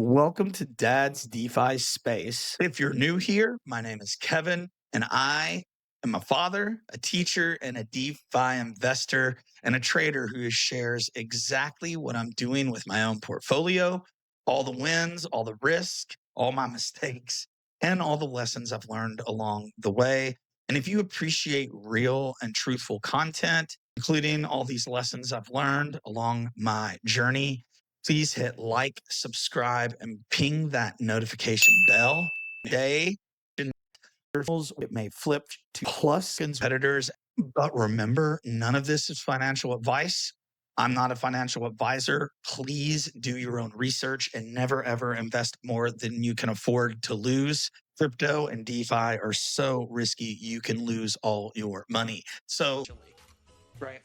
Welcome to Dad's DeFi Space. If you're new here, my name is Kevin, and I am a father, a teacher, and a DeFi investor, and a trader who shares exactly what I'm doing with my own portfolio, all the wins, all the risk, all my mistakes, and all the lessons I've learned along the way. And if you appreciate real and truthful content, including all these lessons I've learned along my journey, please hit like, subscribe, and ping that notification bell. Today, it may flip to plus competitors, but remember, none of this is financial advice. I'm not a financial advisor. Please do your own research and never ever invest more than you can afford to lose. Crypto and DeFi are so risky, you can lose all your money. So, right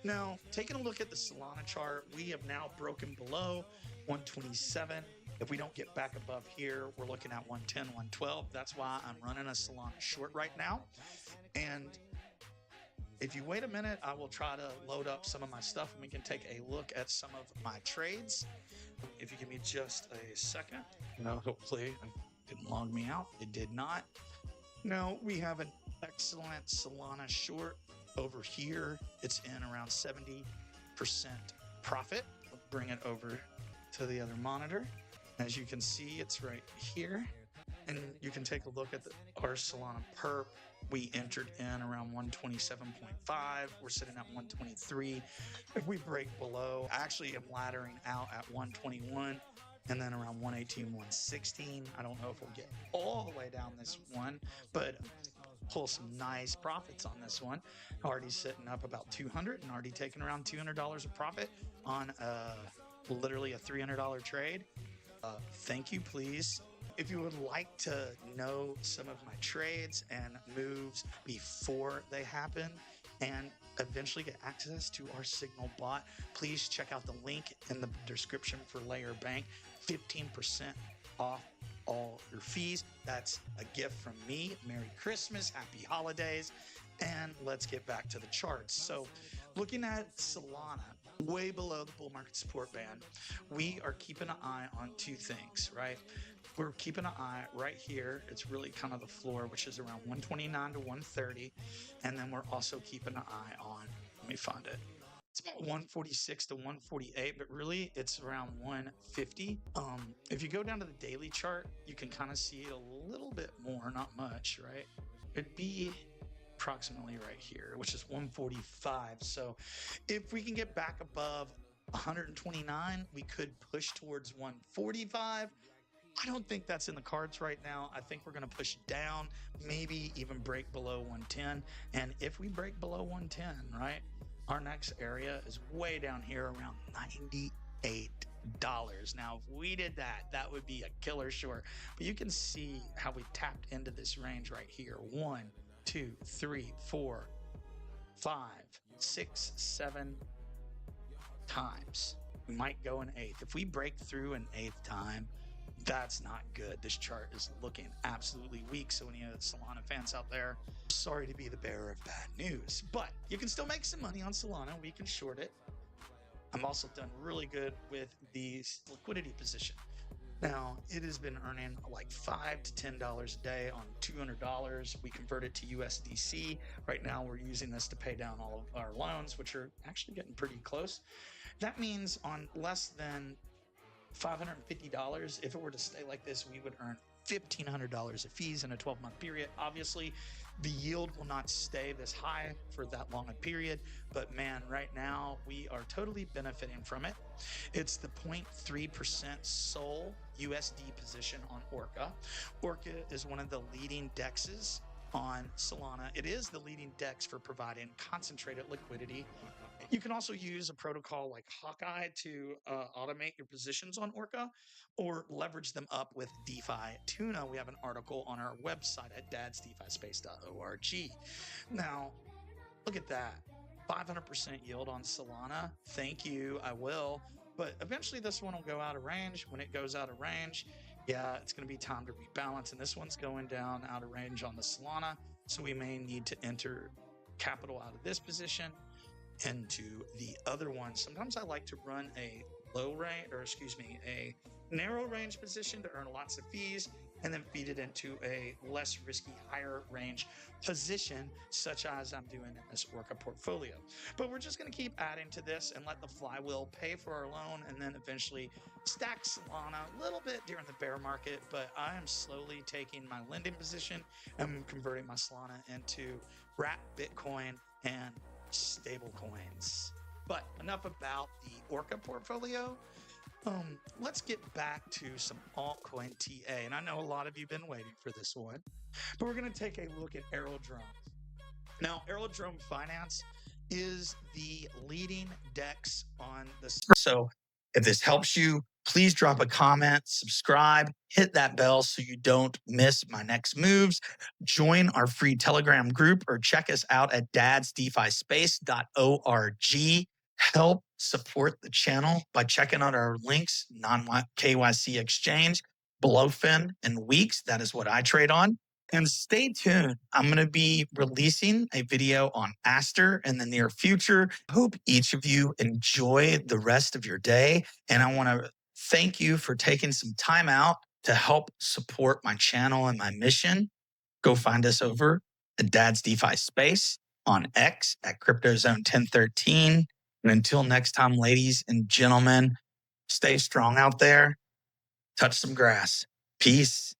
now, taking a look at the Solana chart, we have now broken below 127. If we don't get back above here, we're looking at 110, 112. That's why I'm running a Solana short right now. And if you wait a minute, I will try to load up some of my stuff and we can take a look at some of my trades. If you give me just a second, hopefully it didn't log me out. It did not. Now we have an excellent Solana short over here. It's in around 70% profit. I'll bring it over to the other monitor. As you can see, it's right here. And you can take a look at our Solana perp. We entered in around 127.5. We're sitting at 123. If we break below, I actually am laddering out at 121 and then around 118, 116. I don't know if we'll get all the way down this one, but pull some nice profits on this one. Already sitting up about 200 and already taking around $200 of profit on literally a $300 trade. Thank you, please. If you would like to know some of my trades and moves before they happen and eventually get access to our Signal bot, please check out the link in the description for Layer Bank. 15% off all your fees. That's a gift from me. Merry Christmas, happy holidays, and let's get back to the charts. So looking at Solana, way below the bull market support band, we are keeping an eye on two things, right? We're keeping an eye right here. It's really kind of the floor, which is around 129 to 130. And then we're also keeping an eye on, let me find it. It's about 146 to 148, but really it's around 150. If you go down to the daily chart, you can kind of see it a little bit more, not much, right? It'd be approximately right here, which is 145. So if we can get back above 129, we could push towards 145. I don't think that's in the cards right now. I think we're going to push down, maybe even break below 110. And if we break below 110, right, our next area is way down here around $98. Now, if we did that, that would be a killer short. But you can see how we tapped into this range right here. 1, 2, 3, 4, 5, 6, 7 times. We might go an eighth. If we break through an eighth time, that's not good. This chart is looking absolutely weak. So any of the Solana fans out there, sorry to be the bearer of bad news, but you can still make some money on Solana. We can short it. I'm also done really good with the liquidity position. Now, it has been earning like $5 to $10 a day on $200. We convert it to USDC. Right now, we're using this to pay down all of our loans, which are actually getting pretty close. That means on less than $550, if it were to stay like this, we would earn $1,500 of fees in a 12-month period. Obviously, the yield will not stay this high for that long a period, but man, right now we are totally benefiting from it. It's the 0.3% SOL USD position on Orca. Orca is one of the leading dexes on Solana. It is the leading dex for providing concentrated liquidity. You can also use a protocol like Hawkeye to automate your positions on Orca or leverage them up with DeFi Tuna. We have an article on our website at dadsdefispace.org. Now, look at that. 500% yield on Solana. Thank you. I will. But eventually this one will go out of range. When it goes out of range, yeah, it's going to be time to rebalance. And this one's going down out of range on the Solana. So we may need to enter capital out of this position into the other one. Sometimes I like to run a low rate, or excuse me, a narrow range position to earn lots of fees, and then feed it into a less risky, higher range position, such as I'm doing in this Orca portfolio. But we're just going to keep adding to this and let the flywheel pay for our loan, and then eventually stack Solana a little bit during the bear market. But I am slowly taking my lending position and converting my Solana into wrap Bitcoin and stable coins. But enough about the Orca portfolio. Let's get back to some altcoin TA. And I know a lot of you have been waiting for this one, but we're going to take a look at Aerodrome. Now, Aerodrome Finance is the leading DEX on the. So if this helps you, please drop a comment, subscribe, hit that bell so you don't miss my next moves. Join our free Telegram group or check us out at dadsdefispace.org. Help support the channel by checking out our links, non-KYC exchange, Blowfin, and Weeks. That is what I trade on. And stay tuned. I'm going to be releasing a video on Aster in the near future. Hope each of you enjoy the rest of your day. And I want to thank you for taking some time out to help support my channel and my mission. Go find us over at Dad's DeFi Space on X at CryptoZone 1013. And until next time, ladies and gentlemen, stay strong out there. Touch some grass. Peace.